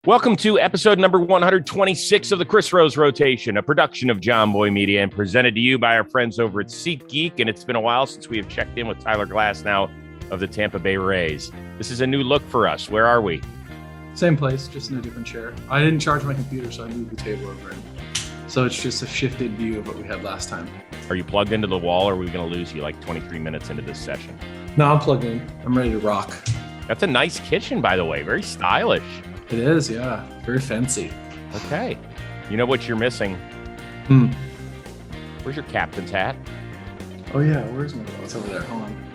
Welcome to episode number 126 of the Chris Rose Rotation, a production of John Boy Media and presented to you by our friends over at SeatGeek. And it's been a while since we have checked in with Tyler Glasnow of the Tampa Bay Rays. This is a new look for us. Where are we? Same place, just in a different chair. I didn't charge my computer, so I moved the table over it. So it's just a shifted view of what we had last time. Are you plugged into the wall, or are we going to lose you like 23 minutes into this session? No, I'm plugged in. I'm ready to rock. That's a nice kitchen, by the way. Very stylish. It is, yeah. Very fancy. Okay. You know what you're missing? Where's your captain's hat? Oh, yeah. Where's my... Oh, it's over there. Hold on.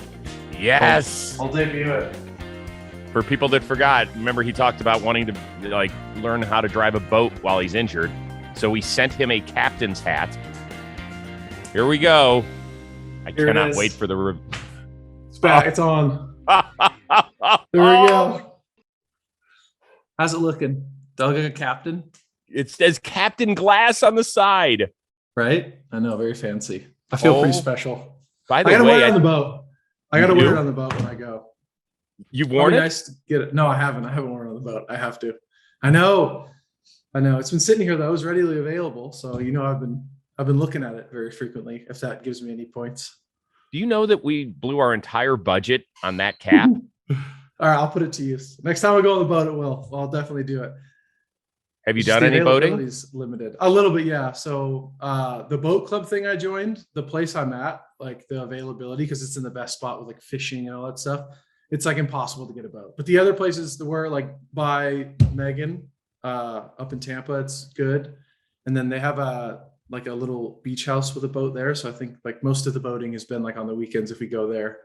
Yes. I'll debut it. For people that forgot, remember he talked about wanting to learn how to drive a boat while he's injured. So we sent him a captain's hat. Here we go. I cannot wait for the... It's back. It's on. There we go. How's it looking? Doug a captain? It says Captain Glass on the side. Right? I know, very fancy. I feel pretty special. By the way, I gotta wear it on the boat. I gotta wear it on the boat when I go. You've worn it? Nice to get it. No, I haven't. I haven't worn it on the boat. I have to. I know. It's been sitting here though. It was readily available. So I've been looking at it very frequently, if that gives me any points. Do you know that we blew our entire budget on that cap? All right, I'll put it to use. Next time I go on the boat, it will. I'll definitely do it. Have you done any boating? Is limited. A little bit, yeah. So the boat club thing I joined, the place I'm at, like the availability, because it's in the best spot with like fishing and all that stuff, it's like impossible to get a boat. But the other places that were like by Megan up in Tampa, it's good. And then they have a little beach house with a boat there. So I think like most of the boating has been like on the weekends if we go there.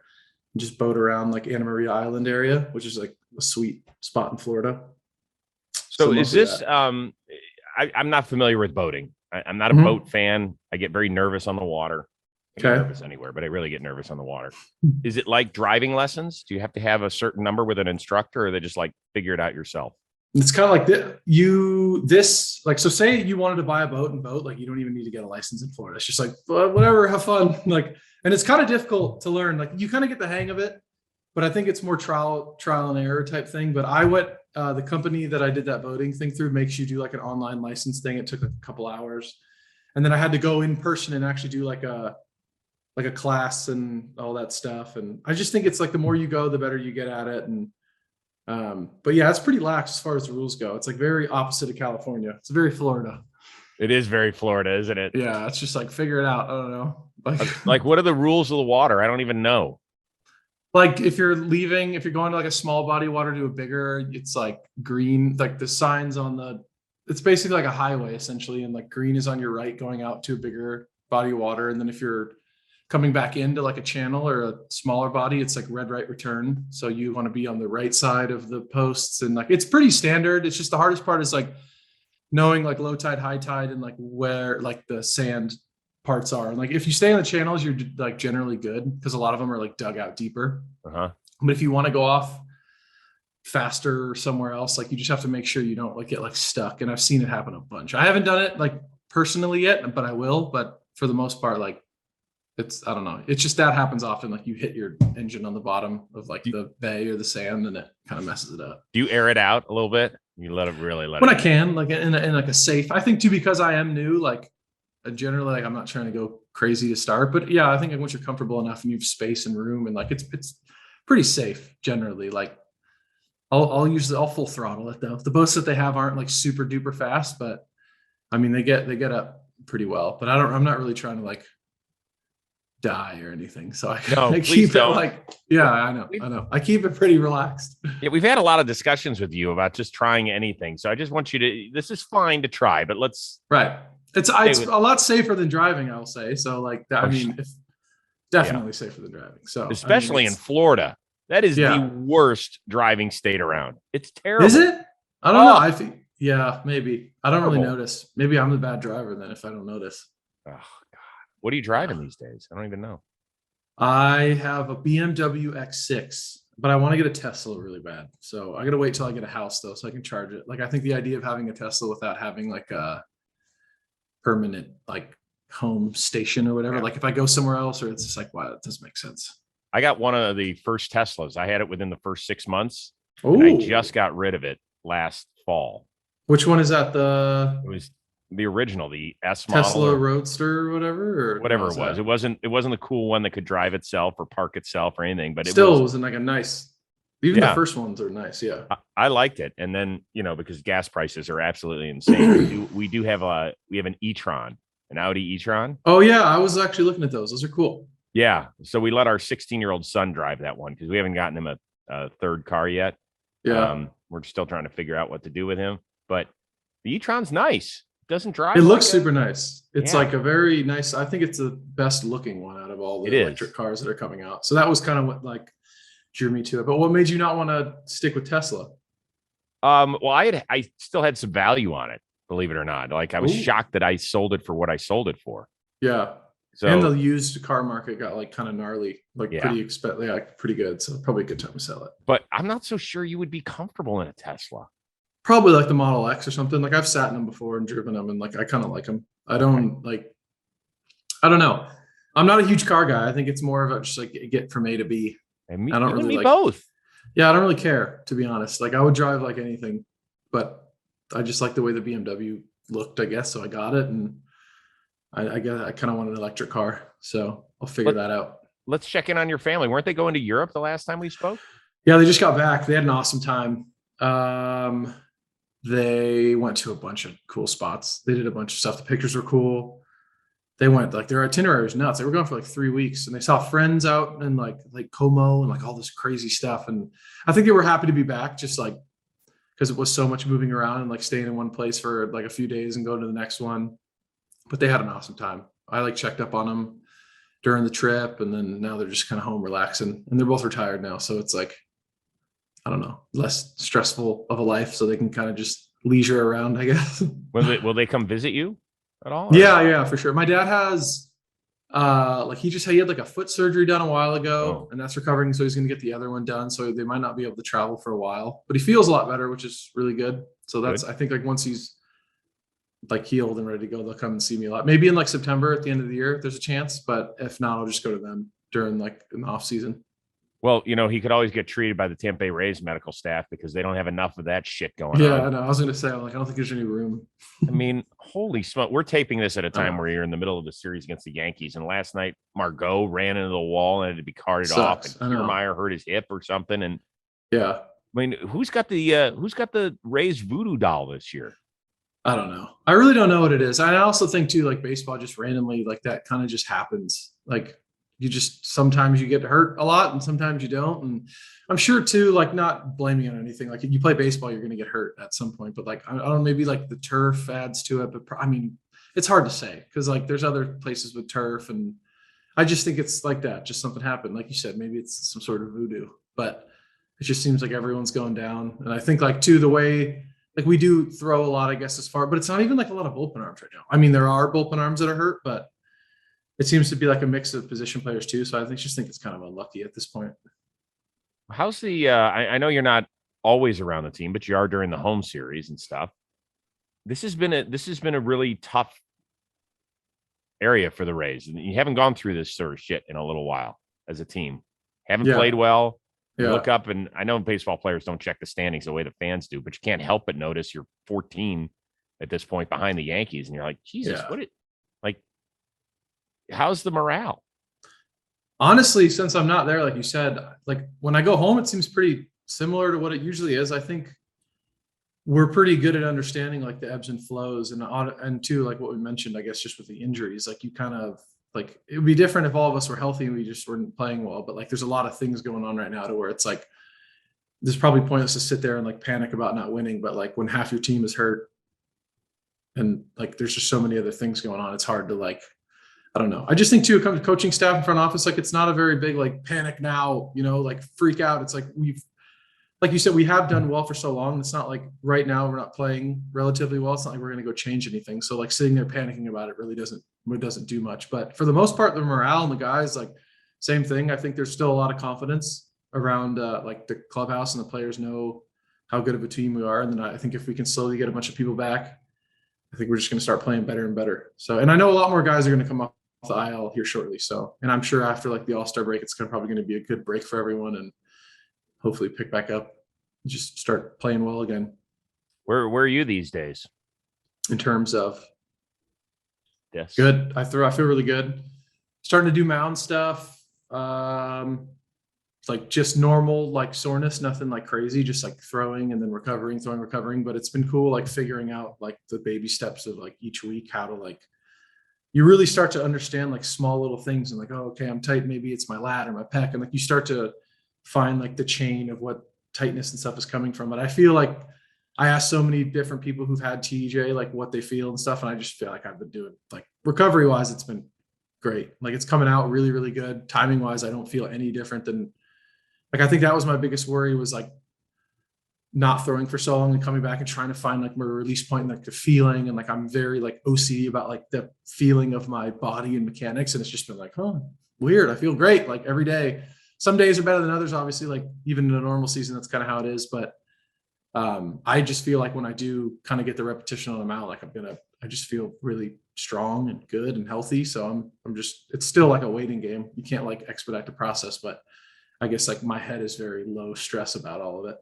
Just boat around like Anna Maria Island area, which is like a sweet spot in Florida. So is this, I'm not familiar with boating. I'm not a boat fan. I get very nervous on the water. I get nervous anywhere, but I really get nervous on the water. Is it like driving lessons? Do you have to have a certain number with an instructor, or they just like figure it out yourself? It's kind of like so say you wanted to buy a boat and boat, like you don't even need to get a license in Florida. It's just like, whatever, have fun. And it's kind of difficult to learn. Like you kind of get the hang of it, but I think it's more trial and error type thing. But I went, the company that I did that boating thing through makes you do like an online license thing. It took a couple hours. And then I had to go in person and actually do like a class and all that stuff. And I just think it's like the more you go, the better you get at it. And but yeah, it's pretty lax as far as the rules go. It's like very opposite of California. It's very Florida. It is very Florida, isn't it? Yeah, it's just like figure it out. I don't know. Like what are the rules of the water? I don't even know. Like if you're going to like a small body of water to a bigger, it's like green, like the signs it's basically like a highway essentially. And like green is on your right going out to a bigger body of water. And then if you're coming back into like a channel or a smaller body, it's like red, right, return. So you want to be on the right side of the posts. And like, it's pretty standard. It's just the hardest part is like knowing like low tide, high tide, and like where like the sand parts are. And like, if you stay in the channels, you're like generally good because a lot of them are like dug out deeper. But if you want to go off faster somewhere else, like you just have to make sure you don't like get like stuck. And I've seen it happen a bunch. I haven't done it like personally yet, but I will. But for the most part, like I don't know. It's just that happens often. Like you hit your engine on the bottom of like the bay or the sand and it kind of messes it up. Do you air it out a little bit? You let it when I can, like in like a safe, I think too, because I am new, like generally like I'm not trying to go crazy to start, but yeah, I think like once you're comfortable enough and you have space and room and like it's pretty safe generally. Like I'll full throttle it though. The boats that they have aren't like super duper fast, but I mean, they get up pretty well, but I'm not really trying to like die or anything. So I keep it like, yeah, I know. I keep it pretty relaxed. Yeah, we've had a lot of discussions with you about just trying anything. So I just want you to, this is fine to try, but let's. Right. It's a lot safer than driving, I'll say. So like that, I mean, it's definitely safer than driving. So especially in Florida, that is the worst driving state around. It's terrible. Is it? I don't know. I think, yeah, maybe. I don't really notice. Maybe I'm the bad driver then if I don't notice. Oh, what are you driving these days? I don't even know. I have a BMW X6, but I want to get a Tesla really bad. So I got to wait till I get a house though, so I can charge it. Like I think the idea of having a Tesla without having like a permanent like home station or whatever, like if I go somewhere else, or it's just like, wow, that doesn't make sense. I got one of the first Teslas. I had it within the first 6 months. And I just got rid of it last fall. Which one is that? It was the original, the S Tesla model, Roadster or whatever, or whatever it was. It wasn't the cool one that could drive itself or park itself or anything, but still was in like a nice. Even the first ones are nice. Yeah, I liked it. And then because gas prices are absolutely insane, we do have an e-tron, an Audi e-tron. Oh yeah, I was actually looking at those. Those are cool. Yeah, so we let our 16-year-old son drive that one because we haven't gotten him a third car yet. Yeah, we're still trying to figure out what to do with him, but the e-tron's nice. It doesn't drive. It looks super nice. It's like a very nice. I think it's the best looking one out of all the electric cars that are coming out. So that was kind of what like drew me to it. But what made you not want to stick with Tesla? Well, I still had some value on it, believe it or not. Like I was shocked that I sold it for what I sold it for. Yeah. So, and the used car market got like kind of gnarly, like pretty expensive, like pretty good. So probably a good time to sell it. But I'm not so sure you would be comfortable in a Tesla. Probably like the Model X or something. Like I've sat in them before and driven them, and like I kind of like them. I don't know. I'm not a huge car guy. I think it's more of a just like get from A to B. And I don't really like both. Yeah, I don't really care, to be honest. Like I would drive like anything, but I just like the way the BMW looked, I guess. So I got it, and I guess I kind of want an electric car. So I'll figure that out. Let's check in on your family. Weren't they going to Europe the last time we spoke? Yeah, they just got back. They had an awesome time. They went to a bunch of cool spots. They did a bunch of stuff. The pictures were cool. They went like their itinerary was nuts. They were going for like 3 weeks, and they saw friends out in like Como and like all this crazy stuff. And I think they were happy to be back, just like because it was so much moving around and like staying in one place for like a few days and going to the next one. But they had an awesome time. I like checked up on them during the trip, and then now they're just kind of home relaxing, and they're both retired now. So it's like, I don't know, less stressful of a life, so they can kind of just leisure around, I guess. Will they come visit you at all? Or? Yeah, for sure. My dad has he had like a foot surgery done a while ago, and that's recovering. So he's going to get the other one done. So they might not be able to travel for a while, but he feels a lot better, which is really good. So that's, I think like once he's like healed and ready to go, they'll come and see me a lot. Maybe in like September at the end of the year, if there's a chance, but if not, I'll just go to them during like an off season. Well, he could always get treated by the Tampa Bay Rays medical staff because they don't have enough of that shit going on. Yeah, I know. I was going to say, I don't think there's any room. I mean, holy smoke. We're taping this at a time where you're in the middle of the series against the Yankees. And last night, Margot ran into the wall and had to be carted off. And Kiermaier hurt his hip or something. And yeah, I mean, who's got the Rays voodoo doll this year? I don't know. I really don't know what it is. I also think too, like baseball just randomly like that kind of just happens. Like sometimes you get hurt a lot and sometimes you don't. And I'm sure too, like not blaming it on anything. Like if you play baseball, you're going to get hurt at some point, but like, I don't know, maybe like the turf adds to it, but I mean, it's hard to say because like there's other places with turf, and I just think it's like that. Just something happened. Like you said, maybe it's some sort of voodoo, but it just seems like everyone's going down. And I think like too, the way like we do throw a lot, I guess, as far, but it's not even like a lot of bullpen arms right now. I mean, there are bullpen arms that are hurt, but it seems to be like a mix of position players too. So I think it's kind of unlucky at this point. How's the, I know you're not always around the team, but you are during the home series and stuff. This has been a really tough area for the Rays. And you haven't gone through this sort of shit in a little while as a team. Haven't played well. You look up, and I know baseball players don't check the standings the way the fans do, but you can't help but notice you're 14 at this point behind the Yankees. And you're like, Jesus, how's the morale? Honestly, since I'm not there, like you said, like when I go home, it seems pretty similar to what it usually is. I think we're pretty good at understanding like the ebbs and flows, and too, like what we mentioned, I guess, just with the injuries, like you kind of like, it would be different if all of us were healthy and we just weren't playing well, but like there's a lot of things going on right now to where it's like, there's probably pointless to sit there and like panic about not winning. But like when half your team is hurt and like, there's just so many other things going on, it's hard to like, I don't know. I just think too, it comes to coaching staff and front office, like it's not a very big, like panic now, like freak out. It's like like you said, we have done well for so long. It's not like right now we're not playing relatively well. It's not like we're going to go change anything. So like sitting there panicking about it really doesn't do much. But for the most part, the morale and the guys, like same thing. I think there's still a lot of confidence around like the clubhouse, and the players know how good of a team we are. And then I think if we can slowly get a bunch of people back, I think we're just going to start playing better and better. So, and I know a lot more guys are going to come off the IL here shortly. So, and I'm sure after like the All-Star break, it's probably going to be a good break for everyone, and hopefully pick back up and just start playing well again. Where are you these days? In terms of Yes. good. I feel really good. Starting to do mound stuff. Like just normal, like soreness, nothing like crazy, just like throwing and then recovering. But it's been cool, like figuring out like the baby steps of like each week, how to like, you really start to understand like small little things and like, oh, okay, I'm tight. Maybe it's my lat or my pec. And like, you start to find like the chain of what tightness and stuff is coming from. But I feel like I asked so many different people who've had TJ, like what they feel and stuff. And I just feel like I've been doing like recovery wise, it's been great. Like it's coming out really, really good. Timing wise, I don't feel any different than, like, I think that was my biggest worry, was like not throwing for so long and coming back and trying to find like my release point and like the feeling. And like, I'm very like OCD about like the feeling of my body and mechanics. And it's just been like, oh, weird. I feel great. Like every day, some days are better than others, obviously, like even in a normal season, that's kind of how it is. But I just feel like when I do kind of get the repetition on the mount, like I just feel really strong and good and healthy. So I'm just, it's still like a waiting game. You can't like expedite the process, but I guess like my head is very low stress about all of it.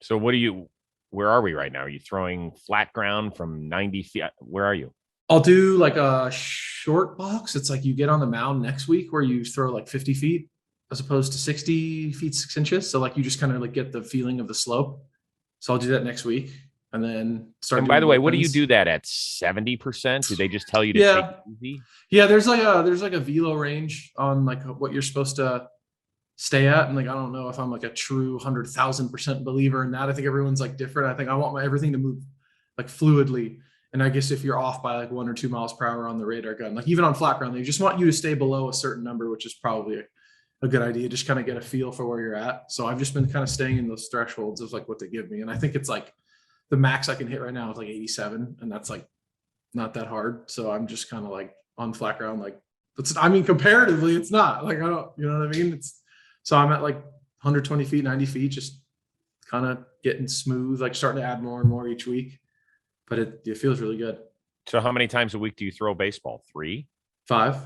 So where are we right now? Are you throwing flat ground from 90 feet? Where are you? I'll do like a short box. It's like you get on the mound next week where you throw like 50 feet as opposed to 60 feet, 6 inches. So like you just kind of like get the feeling of the slope. So I'll do that next week and then start. And by the way, what do you do that at 70%? Do they just tell you to take it easy? Yeah, there's like a velo range on like what you're supposed to stay at. And like, I don't know if I'm like a true 100,000% believer in that. I think everyone's like different. I think I want everything to move like fluidly. And I guess if you're off by like 1 or 2 miles per hour on the radar gun, like even on flat ground, they just want you to stay below a certain number, which is probably a good idea. Just kind of get a feel for where you're at. So I've just been kind of staying in those thresholds of like what they give me. And I think it's like the max I can hit right now is like 87. And that's like not that hard. So I'm just kind of like on flat ground. Like comparatively, it's not like, you know what I mean? So I'm at like 120 feet, 90 feet, just kind of getting smooth, like starting to add more and more each week. But it feels really good. So how many times a week do you throw baseball? 3? 5.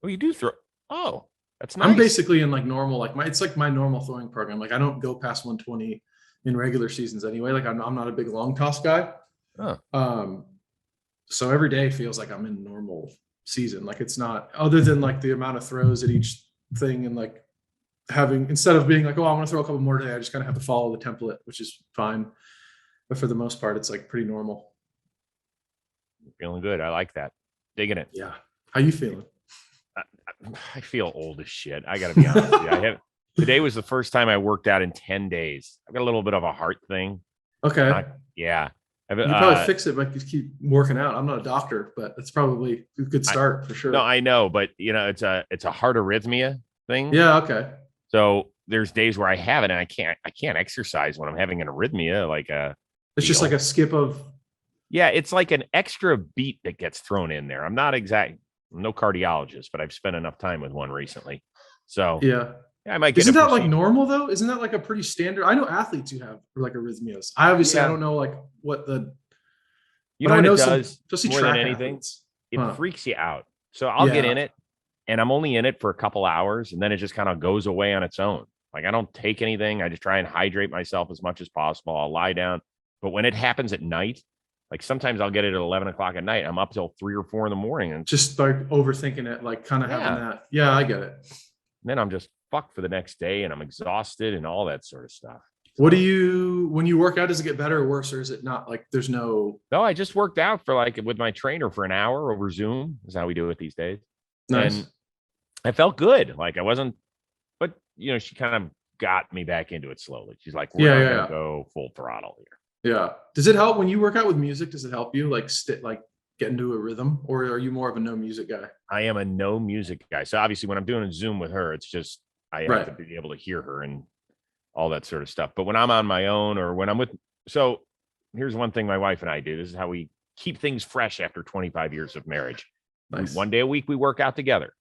Oh, you do throw. Oh, that's nice. I'm basically in like normal, like it's like my normal throwing program. Like I don't go past 120 in regular seasons anyway. Like I'm not a big long toss guy. Oh. So every day feels like I'm in normal season. Like it's not, other than like the amount of throws at each thing and like having, instead of being like, oh, I want to throw a couple more today, I just kind of have to follow the template, which is fine. But for the most part, it's like pretty normal. Feeling good. I like that. Digging it. Yeah. How you feeling? I feel old as shit. I got to be honest with you. Today was the first time I worked out in 10 days. I've got a little bit of a heart thing. Okay. Yeah. You probably fix it, but just keep working out. I'm not a doctor, but it's probably a good start for sure. No, I know, but it's a heart arrhythmia thing. Yeah. Okay. So there's days where I have it and I can't exercise when I'm having an arrhythmia. Like it's just like a skip of. Yeah, it's like an extra beat that gets thrown in there. I'm no cardiologist, but I've spent enough time with one recently. So yeah, I might get. Isn't that like normal though? Isn't that like a pretty standard? I know athletes who have like arrhythmias. I don't know like what the. You know what it does more than anything? Athletes. It freaks you out. So I'll get in it, and I'm only in it for a couple hours, and then it just kind of goes away on its own. Like I don't take anything. I just try and hydrate myself as much as possible. I'll lie down. But when it happens at night, like sometimes I'll get it at 11 o'clock at night. I'm up till 3 or 4 in the morning and just like overthinking it, like kind of having that. Yeah, I get it. And then I'm just fucked for the next day and I'm exhausted and all that sort of stuff. So, when you work out, does it get better or worse, or is it not like there's no? No, I just worked out for like with my trainer for an hour over Zoom. Is how we do it these days. Nice. And I felt good. Like I wasn't, but she kind of got me back into it slowly. She's like, we're not gonna go full throttle here. Yeah. Does it help when you work out with music? Does it help you like get into a rhythm, or are you more of a no music guy? I am a no music guy. So obviously when I'm doing a Zoom with her, it's just, I have to be able to hear her and all that sort of stuff. But when I'm on my own or when I'm so here's one thing my wife and I do. This is how we keep things fresh after 25 years of marriage. Nice. One day a week, we work out together.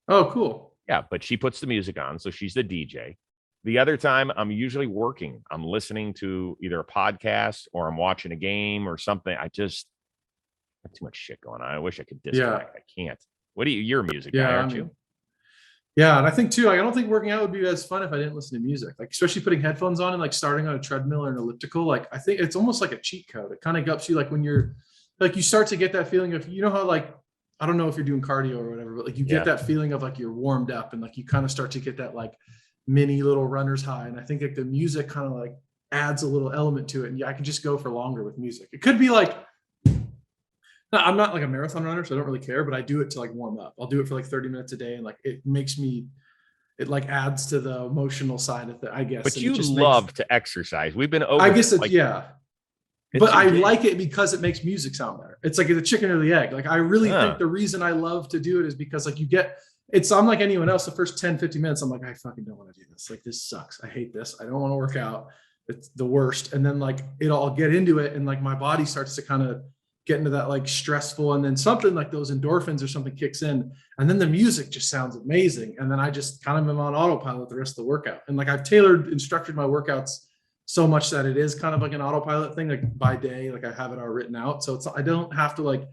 Oh, cool. Yeah. But she puts the music on. So she's the DJ. The other time I'm usually working. I'm listening to either a podcast or I'm watching a game or something. I just have too much shit going on. I wish I could disconnect. I can't. You're a music guy, aren't you? Yeah, and I think too, like, I don't think working out would be as fun if I didn't listen to music. Like, especially putting headphones on and like starting on a treadmill or an elliptical. Like, I think it's almost like a cheat code. It kind of helps you, like when you're like, you start to get that feeling of, you know how like, I don't know if you're doing cardio or whatever, but like you get that feeling of like you're warmed up and like you kind of start to get that like mini little runner's high. And I think like the music kind of like adds a little element to it. And yeah, I can just go for longer with music. It could be like, I'm not like a marathon runner, so I don't really care, but I do it to like warm up. I'll do it for like 30 minutes a day. And like, it makes me, it like adds to the emotional side of it, I guess. But and you it just love to exercise. We've been over. I guess it's like, yeah. But I like it because it makes music sound better. It's like the chicken or the egg. Like I really think the reason I love to do it is because like you get, I'm like anyone else, the first 10, 15 minutes, I'm like, I fucking don't want to do this. Like this sucks. I hate this. I don't want to work out. It's the worst. And then like I'll get into it and like my body starts to kind of get into that like stressful, and then something like those endorphins or something kicks in, and then the music just sounds amazing, and then I just kind of am on autopilot the rest of the workout. And like I've structured my workouts so much that it is kind of like an autopilot thing, like by day, like I have it all written out, so I don't have to like,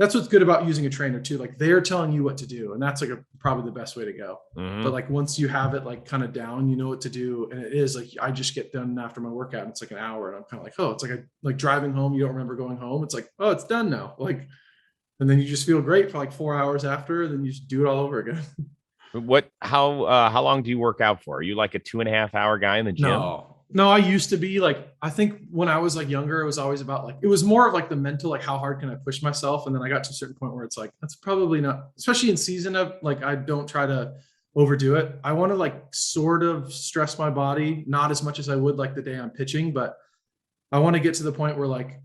that's what's good about using a trainer too. Like they're telling you what to do, and that's like probably the best way to go. But like once you have it like kind of down, you know what to do. And it is like, I just get done after my workout and it's like an hour and I'm kind of like, oh, it's like driving home. You don't remember going home. It's like, oh, it's done now. Like, and then you just feel great for like 4 hours after, and then you just do it all over again. How long do you work out for? Are you like a 2.5 hour guy in the gym? No, I used to be like, I think when I was like younger, it was always about like, it was more of like the mental, like how hard can I push myself? And then I got to a certain point where it's like, that's probably not, especially in season of like, I don't try to overdo it. I want to like sort of stress my body, not as much as I would like the day I'm pitching, but I want to get to the point where like,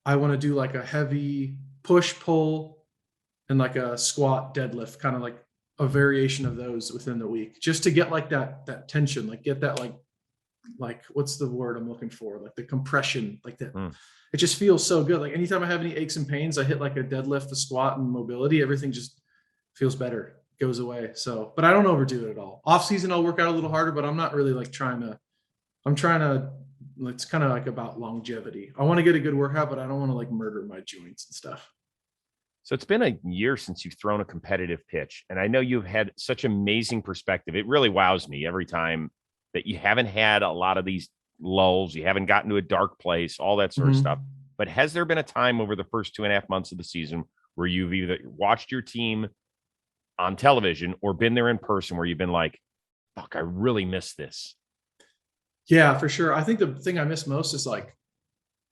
I want to do like a heavy push pull and like a squat deadlift, kind of like a variation of those within the week, just to get like that tension, like get that like what's the word I'm looking for? Like the compression, like that. It just feels so good. Like anytime I have any aches and pains, I hit like a deadlift, a squat, and mobility, everything just feels better, goes away. So, but I don't overdo it at all. Off season, I'll work out a little harder, but I'm not really like I'm trying to, it's kind of like about longevity. I want to get a good workout, but I don't want to like murder my joints and stuff. So it's been a year since you've thrown a competitive pitch. And I know you've had such amazing perspective. It really wows me every time that you haven't had a lot of these lulls. You haven't gotten to a dark place, all that sort of stuff. But has there been a time over the first 2.5 months of the season where you've either watched your team on television or been there in person where you've been like, fuck, I really miss this? Yeah, for sure. I think the thing I miss most is like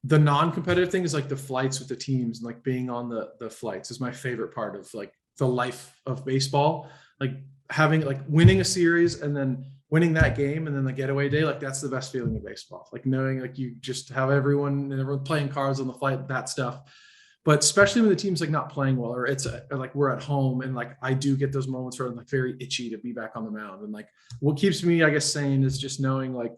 the non-competitive thing is like the flights with the teams, and like being on the flights is my favorite part of like the life of baseball. Like having like winning a series and then winning that game and then the getaway day, like that's the best feeling of baseball. Like knowing like you just have everyone playing cards on the flight, that stuff. But especially when the team's like not playing well, or it's like we're at home, and like I do get those moments where I'm like very itchy to be back on the mound. And like what keeps me, I guess, sane is just knowing like,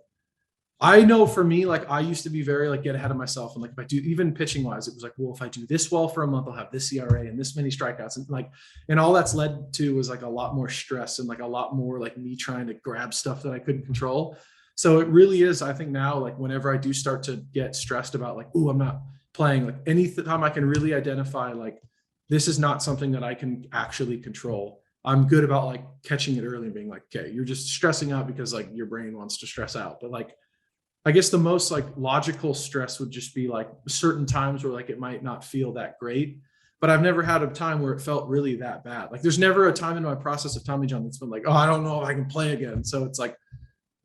I know for me, like I used to be very like get ahead of myself. And like if I do, even pitching wise, it was like, well, if I do this well for a month, I'll have this ERA and this many strikeouts. And like, and all that's led to was like a lot more stress and like a lot more like me trying to grab stuff that I couldn't control. So it really is, I think now, like whenever I do start to get stressed about like, oh, I'm not playing, like any time I can really identify like, this is not something that I can actually control. I'm good about like catching it early and being like, okay, you're just stressing out because like your brain wants to stress out. But like, I guess the most like logical stress would just be like certain times where like it might not feel that great, but I've never had a time where it felt really that bad. Like there's never a time in my process of Tommy John that's been like, oh, I don't know if I can play again. So it's like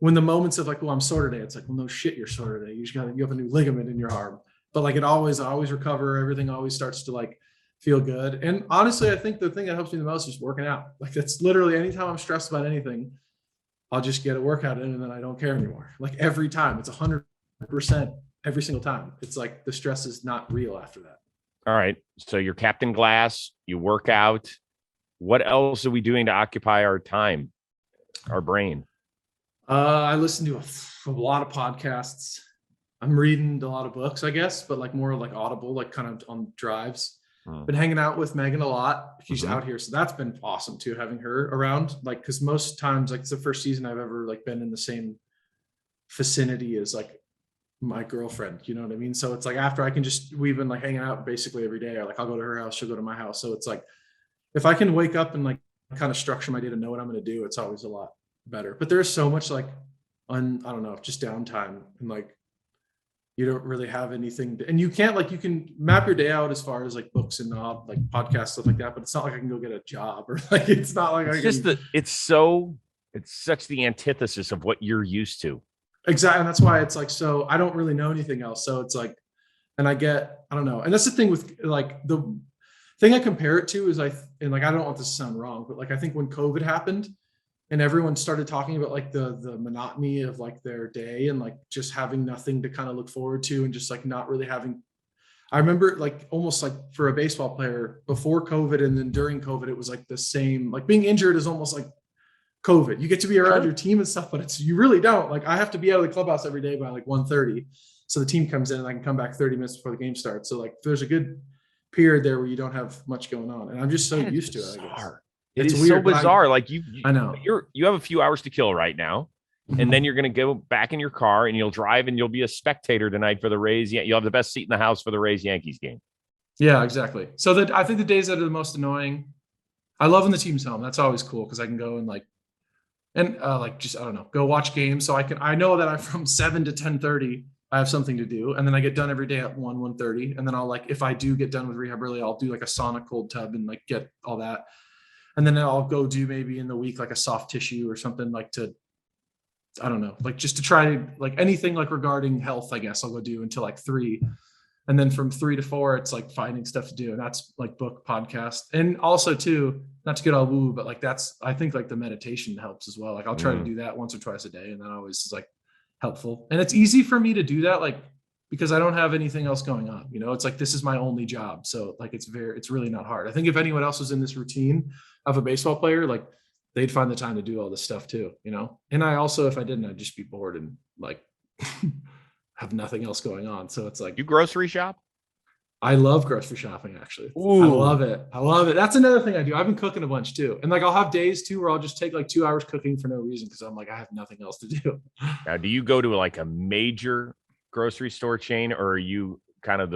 when the moments of like, well, I'm sore today, it's like, well, no shit, you're sore today. You have a new ligament in your arm. But like I always recover. Everything always starts to like feel good. And honestly, I think the thing that helps me the most is working out. Like it's literally anytime I'm stressed about anything, I'll just get a workout in and then I don't care anymore. Like every time, it's 100% every single time. It's like the stress is not real after that. All right. So you're Captain Glass, you work out. What else are we doing to occupy our time, our brain? I listen to a lot of podcasts. I'm reading a lot of books, I guess, but like more like Audible, like kind of on drives. Been hanging out with Megan a lot. She's out here, so that's been awesome too, having her around. Like, because most times, like it's the first season I've ever like been in the same vicinity as like my girlfriend. You know what I mean? So it's like after we've been like hanging out basically every day. Or like I'll go to her house, she'll go to my house. So it's like if I can wake up and like kind of structure my day to know what I'm going to do, it's always a lot better. But there's so much like I don't know, just downtime, and like you don't really have anything and you can't like, you can map your day out as far as like books and like podcasts, stuff like that, but it's not like I can go get a job or like, it's not like it's such the antithesis of what you're used to. Exactly. And that's why it's like, so I don't really know anything else. So it's like, and I don't know. And that's the thing with like, the thing I compare it to is and like, I don't want this to sound wrong, but like, I think when COVID happened, and everyone started talking about like the monotony of like their day and like just having nothing to kind of look forward to, and just like not really having, I remember like almost like for a baseball player before COVID and then during COVID, it was like the same, like being injured is almost like COVID. You get to be around your team and stuff, but you really don't. Like I have to be out of the clubhouse every day by like 1:30. So the team comes in and I can come back 30 minutes before the game starts. So like there's a good period there where you don't have much going on. And I'm just so used to it, I guess. It's weird, so bizarre. I know you have a few hours to kill right now, and then you're going to go back in your car and you'll drive and you'll be a spectator tonight for the Rays. You'll have the best seat in the house for the Rays Yankees game. Yeah, exactly. So I think the days that are the most annoying, I love when the team's home. That's always cool because I can go and like just, I don't know, go watch games. So I know that I'm from 7 to 10:30. I have something to do. And then I get done every day at 1:30. And then I'll like, if I do get done with rehab early, I'll do like a sauna cold tub and like get all that. And then I'll go do maybe in the week, like a soft tissue or something like I don't know, like just to try like anything like regarding health, I guess I'll go do until like 3. And then from 3 to 4, it's like finding stuff to do. And that's like book, podcast. And also too, not to get all woo, but like I think like the meditation helps as well. Like I'll try to do that once or twice a day. And that always is like helpful. And it's easy for me to do that, like, because I don't have anything else going on. You know, it's like, this is my only job. So like, it's really not hard. I think if anyone else was in this routine of a baseball player, like they'd find the time to do all this stuff too, you know? And I also, if I didn't, I'd just be bored and like have nothing else going on. So it's like, you grocery shop? I love grocery shopping, actually. Ooh. I love it. That's another thing I do. I've been cooking a bunch too. And like, I'll have days too, where I'll just take like 2 hours cooking for no reason. Cause I'm like, I have nothing else to do. Now, do you go to like a major grocery store chain, or are you kind of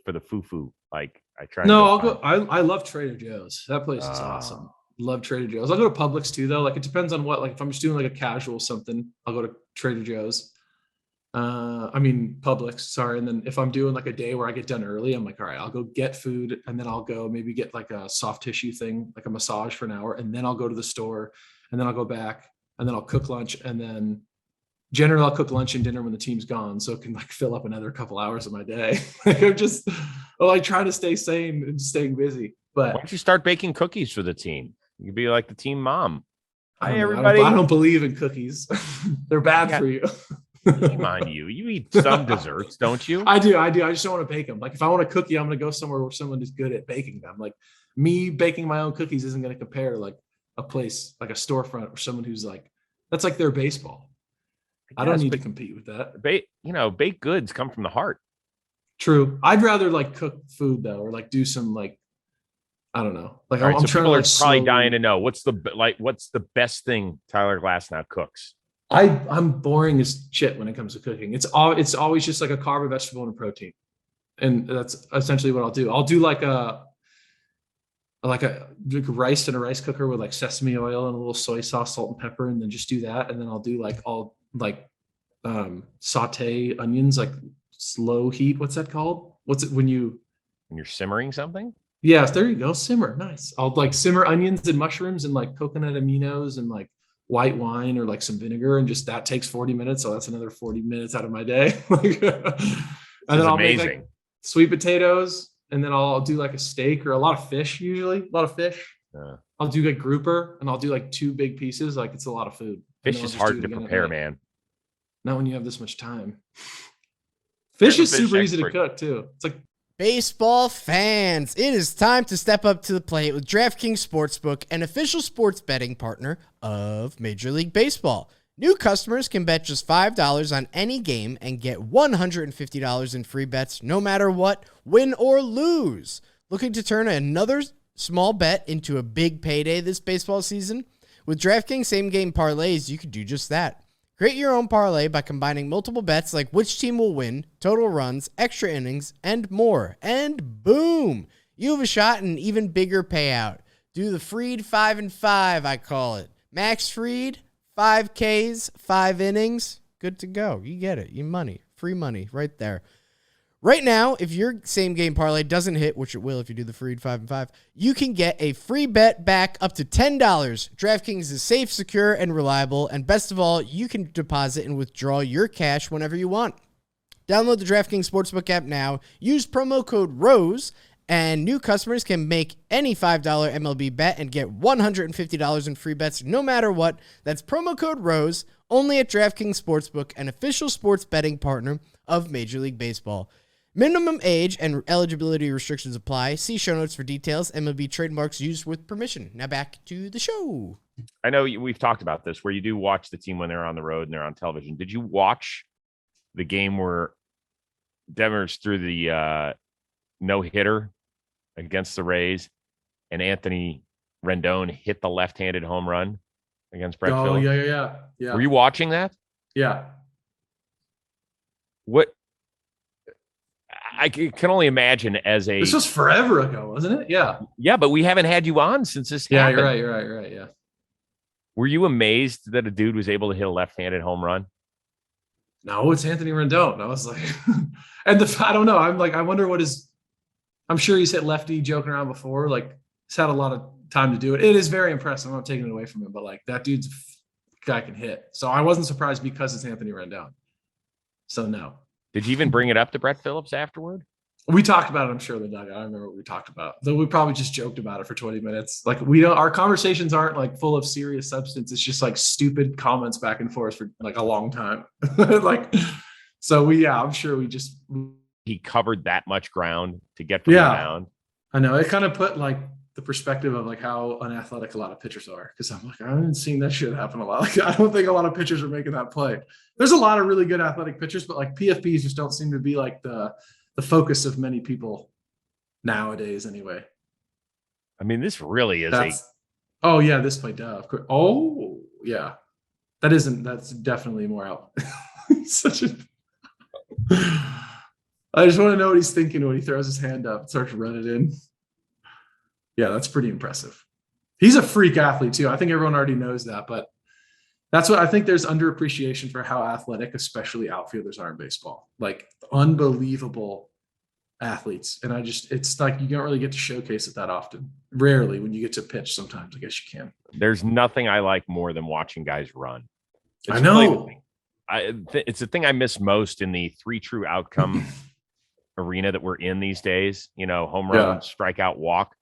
for the foo-foo? Like I'll go. I love Trader Joe's. That place is awesome. Love Trader Joe's. I'll go to Publix too, though. Like it depends on what, like if I'm just doing like a casual something, I'll go to Trader Joe's. Publix, sorry. And then if I'm doing like a day where I get done early, I'm like, all right, I'll go get food, and then I'll go maybe get like a soft tissue thing, like a massage for an hour. And then I'll go to the store, and then I'll go back, and then I'll cook lunch. And then generally I'll cook lunch and dinner when the team's gone. So it can like fill up another couple hours of my day. I'm trying to stay sane and staying busy. But why don't you start baking cookies for the team? You could be like the team mom. Hi, everybody. I don't believe in cookies. They're bad for you. Shame on you. You eat some desserts, don't you? I do. I just don't want to bake them. Like if I want a cookie, I'm going to go somewhere where someone is good at baking them. Like me baking my own cookies isn't going to compare to like a place, like a storefront, or someone who's like, that's like their baseball. I don't need to compete with that. Baked goods come from the heart. True. I'd rather like cook food though, or like do some like, I don't know. Like I'm trying people to are probably dying to know what's the best thing Tyler Glasnow cooks. I'm boring as shit when it comes to cooking. It's always just like a carb, a vegetable, and a protein, and that's essentially what I'll do. I'll do like a rice in a rice cooker with like sesame oil and a little soy sauce, salt and pepper, and then just do that. And then I'll do saute onions, like slow heat. What's that called? What's it when you're simmering something? Yes, there you go. Simmer. Nice. I'll like simmer onions and mushrooms and like coconut aminos and like white wine or like some vinegar, and just that takes 40 minutes. So that's another 40 minutes out of my day. And then I'll make like sweet potatoes, and then I'll do like a steak or a lot of fish, usually a lot of fish. Yeah. I'll do like grouper, and I'll do like 2 big pieces. Like it's a lot of food. Fish is hard to prepare, man. Not when you have this much time. Fish is super easy to cook too. It's like, baseball fans, it is time to step up to the plate with DraftKings Sportsbook, an official sports betting partner of Major League Baseball. New customers can bet just $5 on any game and get $150 in free bets no matter what, win or lose. Looking to turn another small bet into a big payday this baseball season? With DraftKings same-game parlays, you can do just that. Create your own parlay by combining multiple bets like which team will win, total runs, extra innings, and more. And boom! You have a shot at an even bigger payout. Do the Fried 5 and 5, I call it. Max Fried, 5 Ks, 5 innings. Good to go. You get it. You money. Free money right there. Right now, if your same game parlay doesn't hit, which it will if you do the Fried 5 and 5, you can get a free bet back up to $10. DraftKings is safe, secure, and reliable. And best of all, you can deposit and withdraw your cash whenever you want. Download the DraftKings Sportsbook app now. Use promo code ROSE, and new customers can make any $5 MLB bet and get $150 in free bets no matter what. That's promo code ROSE, only at DraftKings Sportsbook, an official sports betting partner of Major League Baseball. Minimum age and eligibility restrictions apply. See show notes for details. MLB trademarks used with permission. Now back to the show. I know we've talked about this, where you do watch the team when they're on the road and they're on television. Did you watch the game where Devers threw the no-hitter against the Rays and Anthony Rendon hit the left-handed home run against Brett Phillips? Yeah. Were you watching that? Yeah. What? I can only imagine This was forever ago, wasn't it? Yeah. Yeah, but we haven't had you on since this happened. You're right. Yeah. Were you amazed that a dude was able to hit a left-handed home run? No, it's Anthony Rendon. I was like, and I don't know. I'm like, I wonder I'm sure he's hit lefty joking around before. Like, he's had a lot of time to do it. It is very impressive. I'm not taking it away from him, but like, that dude's guy can hit. So I wasn't surprised because it's Anthony Rendon. So no. Did you even bring it up to Brett Phillips afterward? We talked about it, I'm sure, the dugout. I remember what we talked about. Though we probably just joked about it for 20 minutes. Like, our conversations aren't like full of serious substance. It's just like stupid comments back and forth for like a long time. I'm sure he covered that much ground to get from the mound. I know. It kind of put like the perspective of like how unathletic a lot of pitchers are. Cause I'm like, I haven't seen that shit happen a lot. Like, I don't think a lot of pitchers are making that play. There's a lot of really good athletic pitchers, but like PFPs just don't seem to be like the focus of many people nowadays anyway. I mean, this really is this play, duh, of course. Oh yeah. That's definitely more out. I just want to know what he's thinking when he throws his hand up and starts running in. Yeah, that's pretty impressive. He's a freak athlete too. I think everyone already knows that, but that's what I think. There's underappreciation for how athletic, especially outfielders, are in baseball. Like, unbelievable athletes. And it's like, you don't really get to showcase it that often. Rarely when you get to pitch. Sometimes I guess you can. There's nothing I like more than watching guys run. I know. It's the thing I miss most in the 3 true outcome arena that we're in these days. You know, home run, strikeout, walk.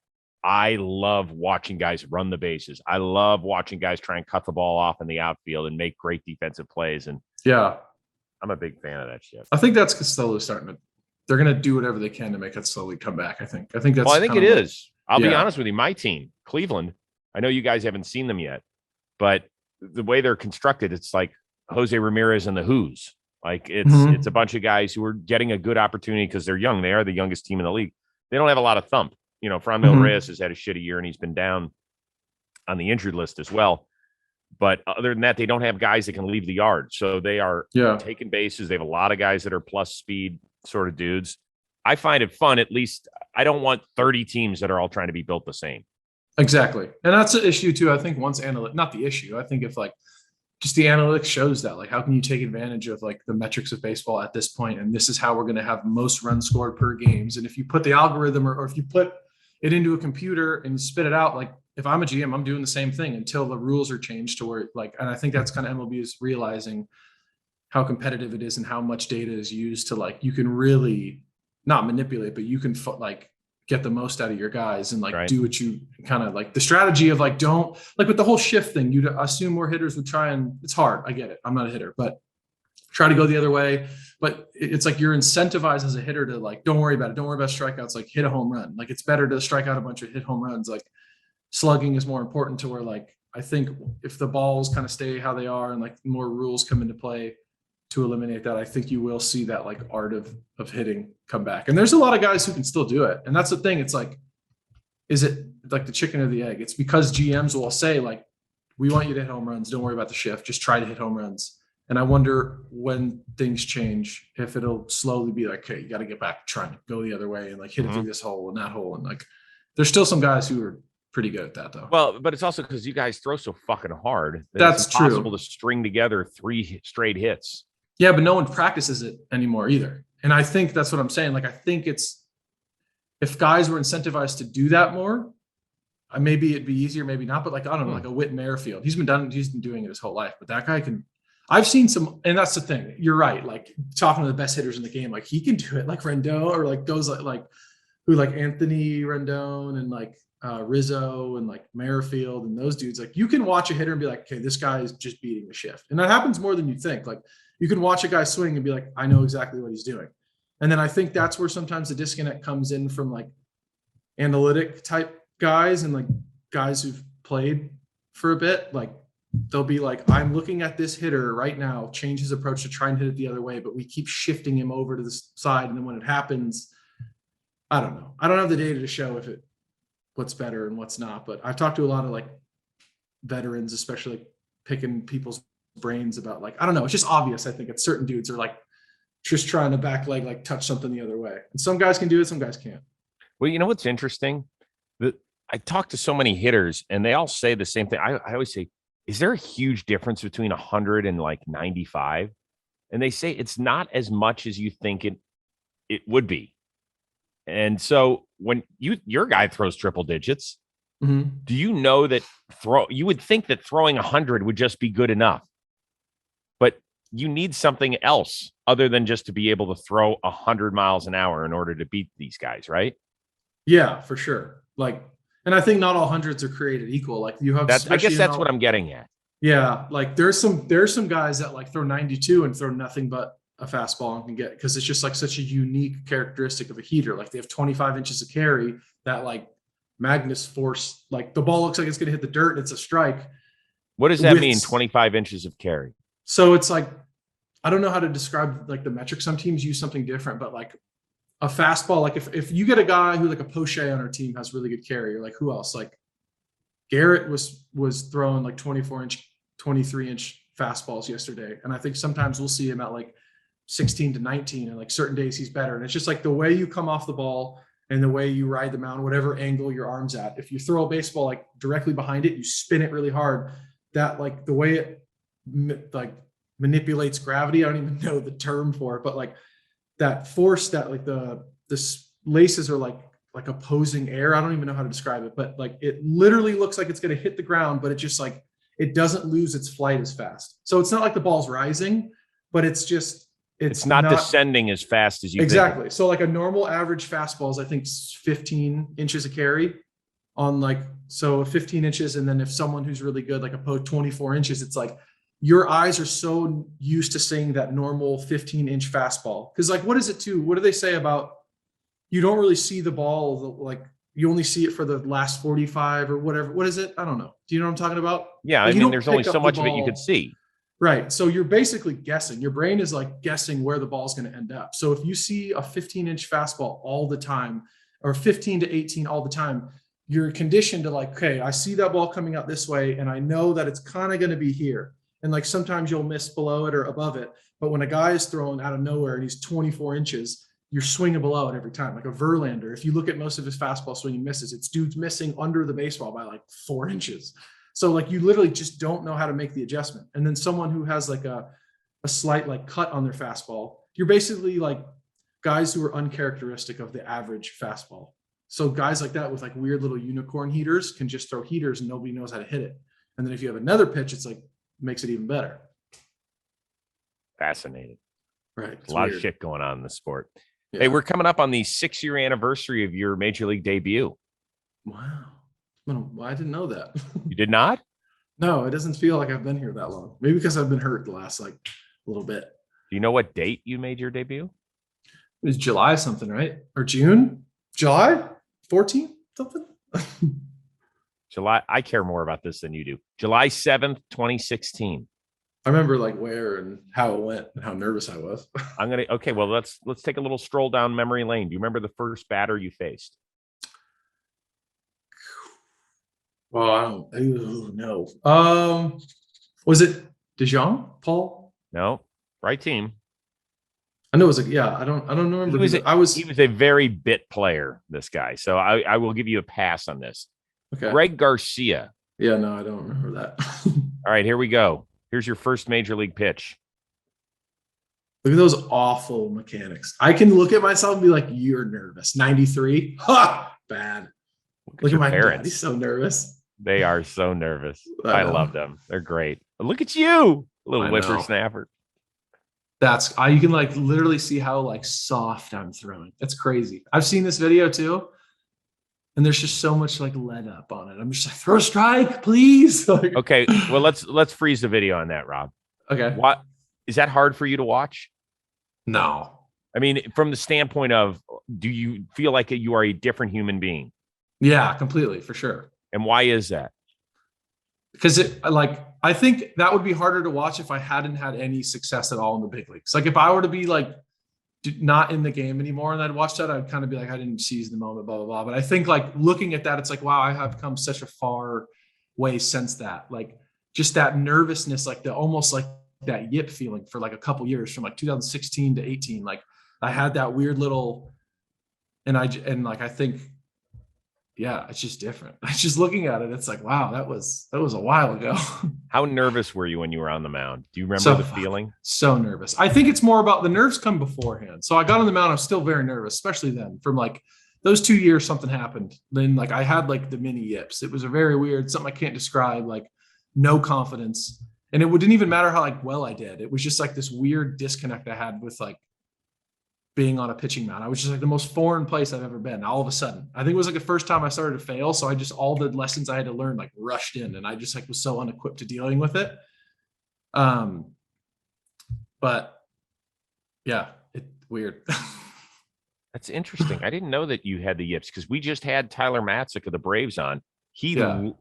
I love watching guys run the bases. I love watching guys try and cut the ball off in the outfield and make great defensive plays. And I'm a big fan of that shit. I think that's Costello they're going to do whatever they can to make it slowly come back. I think that's. Well, I think it is. I'll be honest with you. My team, Cleveland, I know you guys haven't seen them yet, but the way they're constructed, it's like Jose Ramirez and the Who's. Like, it's a bunch of guys who are getting a good opportunity because they're young. They are the youngest team in the league. They don't have a lot of thump. You know, Franmil Reyes has had a shitty year and he's been down on the injured list as well. But other than that, they don't have guys that can leave the yard. So they are taking bases. They have a lot of guys that are plus speed sort of dudes. I find it fun. At least I don't want 30 teams that are all trying to be built the same. Exactly. And that's an issue too. I think not the issue. I think if like just the analytics shows that, like, how can you take advantage of like the metrics of baseball at this point? And this is how we're going to have most runs scored per games. And if you put the algorithm or if you put it into a computer and spit it out, like, if I'm a GM, I'm doing the same thing until the rules are changed to where, like, and I think that's kind of MLB is realizing how competitive it is and how much data is used to, like, you can really not manipulate, but you can like get the most out of your guys and like do what you kind of like the strategy of like, don't like with the whole shift thing, you'd assume more hitters would try, and it's hard. I get it. I'm not a hitter, but try to go the other way. But it's like you're incentivized as a hitter to like, don't worry about it. Don't worry about strikeouts. Like, hit a home run. Like, it's better to strike out a bunch of hit home runs. Like, slugging is more important to where, like, I think if the balls kind of stay how they are and like more rules come into play to eliminate that, I think you will see that like art of hitting come back. And there's a lot of guys who can still do it. And that's the thing. It's like, is it like the chicken or the egg? It's because GMs will say like, we want you to hit home runs. Don't worry about the shift. Just try to hit home runs. And I wonder when things change, if it'll slowly be like, okay, you got to get back to trying to go the other way and like hit it through this hole and that hole. And like, there's still some guys who are pretty good at that though. Well, but it's also because you guys throw so fucking hard that That's it's impossible true. to string together 3 straight hits. Yeah, but no one practices it anymore either. And I think that's what I'm saying. Like, I think if guys were incentivized to do that more, maybe it'd be easier, maybe not. But like, I don't know, like a Whit Merrifield, he's been doing it his whole life. But that guy can. I've seen some, and that's the thing. You're right. Like talking to the best hitters in the game, like he can do it, like Rendon, or like goes like Anthony Rendon and like Rizzo and like Merrifield and those dudes. Like you can watch a hitter and be like, okay, this guy is just beating the shift, and that happens more than you think. Like you can watch a guy swing and be like, I know exactly what he's doing. And then I think that's where sometimes the disconnect comes in from like analytic type guys and like guys who've played for a bit. Like they'll be like, I'm looking at this hitter right now, change his approach to try and hit it the other way, but we keep shifting him over to the side. And then when it happens, I don't know. I don't have the data to show what's better and what's not, but I've talked to a lot of like veterans, especially like picking people's brains about like, I don't know. It's just obvious. I think it's certain dudes are like just trying to back leg, like touch something the other way. And some guys can do it. Some guys can't. Well, you know what's interesting? I talk to so many hitters and they all say the same thing. I always say, is there a huge difference between 100 and like 95? And they say it's not as much as you think it would be. And so when your guy throws triple digits, do you know that you would think that throwing 100 would just be good enough, but you need something else other than just to be able to throw 100 miles an hour in order to beat these guys, right? Yeah, for sure. Like, and I think not all hundreds are created equal. Like you have, I guess that's what I'm getting at. Yeah. Like there's some guys that like throw 92 and throw nothing but a fastball and can get, because it's just like such a unique characteristic of a heater. Like they have 25 inches of carry that like Magnus force, like the ball looks like it's going to hit the dirt and it's a strike. What does that mean? 25 inches of carry. So it's like, I don't know how to describe like the metrics. Some teams use something different, but like a fastball, like if you get a guy who like a Poche on our team has really good carry, or like who else? Like Garrett was throwing like 24-inch, 23-inch fastballs yesterday. And I think sometimes we'll see him at like 16 to 19, and like certain days he's better. And it's just like the way you come off the ball and the way you ride the mound, whatever angle your arm's at. If you throw a baseball like directly behind it, you spin it really hard. That like the way it like manipulates gravity. I don't even know the term for it, but like that force that like the laces are like opposing air. I don't even know how to describe it, but like it literally looks like it's going to hit the ground, but it just like, it doesn't lose its flight as fast. So it's not like the ball's rising, but it's just, it's not descending as fast as you exactly. think. So like a normal average fastball is I think 15 inches of carry on like, so 15 inches. And then if someone who's really good, like a 24 inches, it's like your eyes are so used to seeing that normal 15-inch fastball. Cause like, what is it too? What do they say about, you don't really see the ball, like you only see it for the last 45 or whatever. What is it? I don't know. Do you know what I'm talking about? Yeah. Like, I mean, there's only so much of it you could see. Right. So you're basically guessing. Your brain is like guessing where the ball's going to end up. So if you see a 15-inch fastball all the time, or 15 to 18 all the time, you're conditioned to like, okay, I see that ball coming out this way, and I know that it's kind of going to be here. And like sometimes you'll miss below it or above it. But when a guy is thrown out of nowhere and he's 24 inches, you're swinging below it every time. Like a Verlander, if you look at most of his fastball swinging misses, it's dudes missing under the baseball by like 4 inches. So like you literally just don't know how to make the adjustment. And then someone who has like a slight like cut on their fastball, you're basically like guys who are uncharacteristic of the average fastball. So guys like that with like weird little unicorn heaters can just throw heaters and nobody knows how to hit it. And then if you have another pitch, it's like makes it even better. Fascinating. Right. A lot of shit going on in the sport. Yeah. Hey, we're coming up on the 6-year anniversary of your major league debut. Wow. I didn't know that. You did not? No, it doesn't feel like I've been here that long. Maybe because I've been hurt the last like little bit. Do you know what date you made your debut? It was July something, right? Or June? July 14th something? July. I care more about this than you do. July 7th, 2016. I remember like where and how it went and how nervous I was. Okay, well, let's take a little stroll down memory lane. Do you remember the first batter you faced? Well, I don't know. Was it DeJong, Paul? No, right team. I know it was I don't remember. He was a very bit player, this guy. So I will give you a pass on this. Okay. Greg Garcia. Yeah, no, I don't remember that. All right, here we go. Here's your first major league pitch. Look at those awful mechanics. I can look at myself and be like, you're nervous. 93. Ha! Bad. Look at my parents. dad. He's so nervous. They are so nervous. I I love them. They're great. Look at you, little whippersnapper. You can like literally see how like soft I'm throwing. That's crazy. I've seen this video too. And there's just so much like let up on it. I'm just like, throw a strike, please. Like, okay. Well, let's freeze the video on that, Rob. Okay. What is that hard for you to watch? No. I mean, from the standpoint of, do you feel like you are a different human being? Yeah, completely, for sure. And why is that? Because I think that would be harder to watch if I hadn't had any success at all in the big leagues. Like if I were to be like not in the game anymore and I'd watch that, I'd kind of be like, I didn't seize the moment, blah, blah, blah. But I think like looking at that, it's like, wow, I have come such a far way since that. Like just that nervousness, like the almost like that yip feeling for like a couple years from like 2016 to 18. Like I had that weird little, I think, yeah, it's just different. Just looking at it, it's like, wow, that was a while ago. How nervous were you when you were on the mound? Do you remember the feeling? So nervous. I think it's more about the nerves come beforehand. So I got on the mound, I was still very nervous, especially then. From like those 2 years, something happened. Then like I had like the mini yips. It was a very weird, something I can't describe, like no confidence. And it didn't even matter how like well I did. It was just like this weird disconnect I had with like being on a pitching mound. I was just like the most foreign place I've ever been. All of a sudden, I think it was like the first time I started to fail. So all the lessons I had to learn, like rushed in, and I just like was so unequipped to dealing with it. But yeah, weird. That's interesting. I didn't know that you had the yips because we just had Tyler Matzik of the Braves on. He had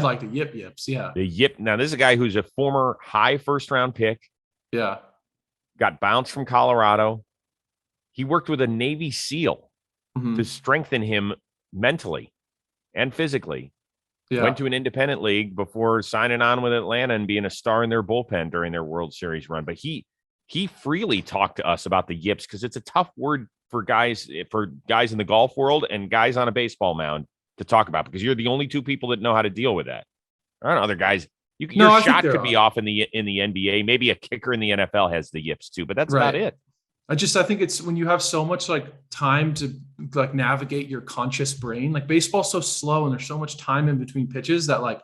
like the yips. Yeah. The yip. Now this is a guy who's a former high first round pick. Yeah. Got bounced from Colorado. He worked with a Navy SEAL to strengthen him mentally and physically. Yeah. Went to an independent league before signing on with Atlanta and being a star in their bullpen during their World Series run. But he freely talked to us about the yips because it's a tough word for guys in the golf world and guys on a baseball mound to talk about because you're the only two people that know how to deal with that. I don't know, other guys. Your shot could be off in the NBA. Maybe a kicker in the NFL has the yips too, but that's about it. I think it's when you have so much like time to like navigate your conscious brain, like baseball's so slow and there's so much time in between pitches that like,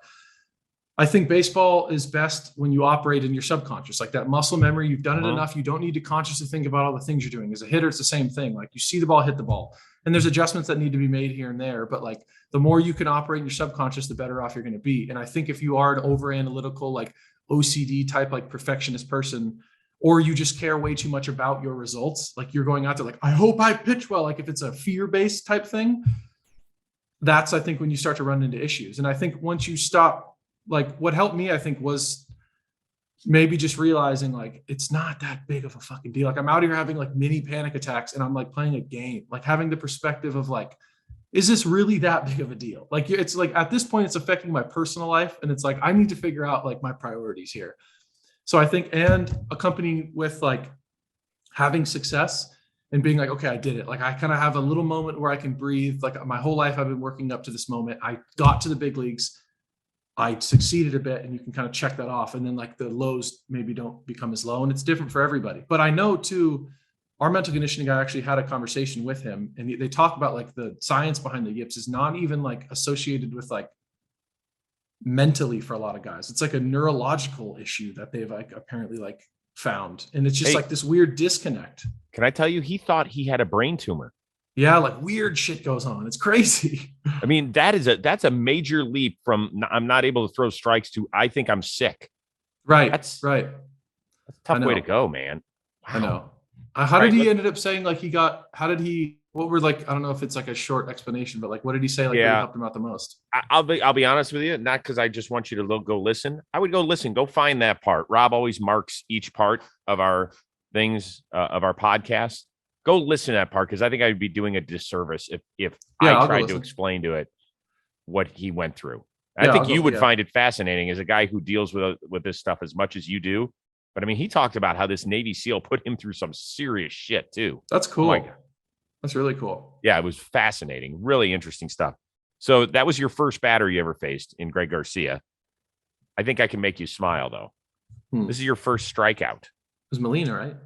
I think baseball is best when you operate in your subconscious, like that muscle memory. You've done it enough. You don't need to consciously think about all the things you're doing. As a hitter, it's the same thing. Like you see the ball, hit the ball, and there's adjustments that need to be made here and there. But like the more you can operate in your subconscious, the better off you're going to be. And I think if you are an over analytical, like OCD type, like perfectionist person, or you just care way too much about your results, like you're going out there like, I hope I pitch well. Like if it's a fear-based type thing, that's, I think, when you start to run into issues. And I think once you stop, like what helped me, I think, was maybe just realizing like, it's not that big of a fucking deal. Like I'm out here having like mini panic attacks and I'm like playing a game, like having the perspective of like, is this really that big of a deal? Like it's like, at this point, it's affecting my personal life. And it's like, I need to figure out like my priorities here. So I think, and accompanying with like having success and being like, okay, I did it. Like I kind of have a little moment where I can breathe. Like my whole life, I've been working up to this moment. I got to the big leagues. I succeeded a bit, and you can kind of check that off. And then like the lows maybe don't become as low, and it's different for everybody. But I know too, our mental conditioning guy actually had a conversation with him, and they talk about like the science behind the yips is not even like associated with like mentally for a lot of guys. It's like a neurological issue that they've like apparently like found. And it's just like this weird disconnect. Can I tell you, he thought he had a brain tumor. Yeah, like weird shit goes on. It's crazy. I mean, that's a major leap from I'm not able to throw strikes to I think I'm sick. Right. That's right. That's a tough way to go, man. Wow. I know. How did he ended up saying like what were like, I don't know if it's like a short explanation, but like, what did he say? Like, what helped him out the most? I'll be honest with you. Not because I just want you to go listen. I would go listen, go find that part. Rob always marks each part of our things of our podcast. Go listen to that part. Cause I think I'd be doing a disservice if I tried to explain to it what he went through. I think you would find it fascinating as a guy who deals with this stuff as much as you do. But I mean, he talked about how this Navy SEAL put him through some serious shit too. That's cool. That's really cool. Yeah, it was fascinating. Really interesting stuff. So that was your first batter you ever faced in Greg Garcia. I think I can make you smile, though. This is your first strikeout. It was Molina, right?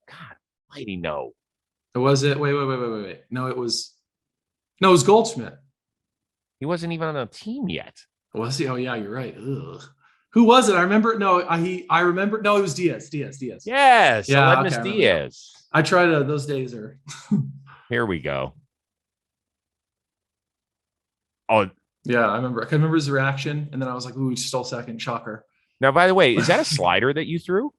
God, mighty no. Was it? Wait. No, it was Goldschmidt. He wasn't even on the team yet. Was he? Oh, yeah, you're right. Ugh. Who was it? I remember. No, I remember. No, it was Diaz. Yes. Yeah. Aledmus Diaz. I tried to. Those days are. Here we go. Oh, yeah. I remember his reaction. And then I was like, ooh, he stole second. Shocker. Now, by the way, is that a slider that you threw?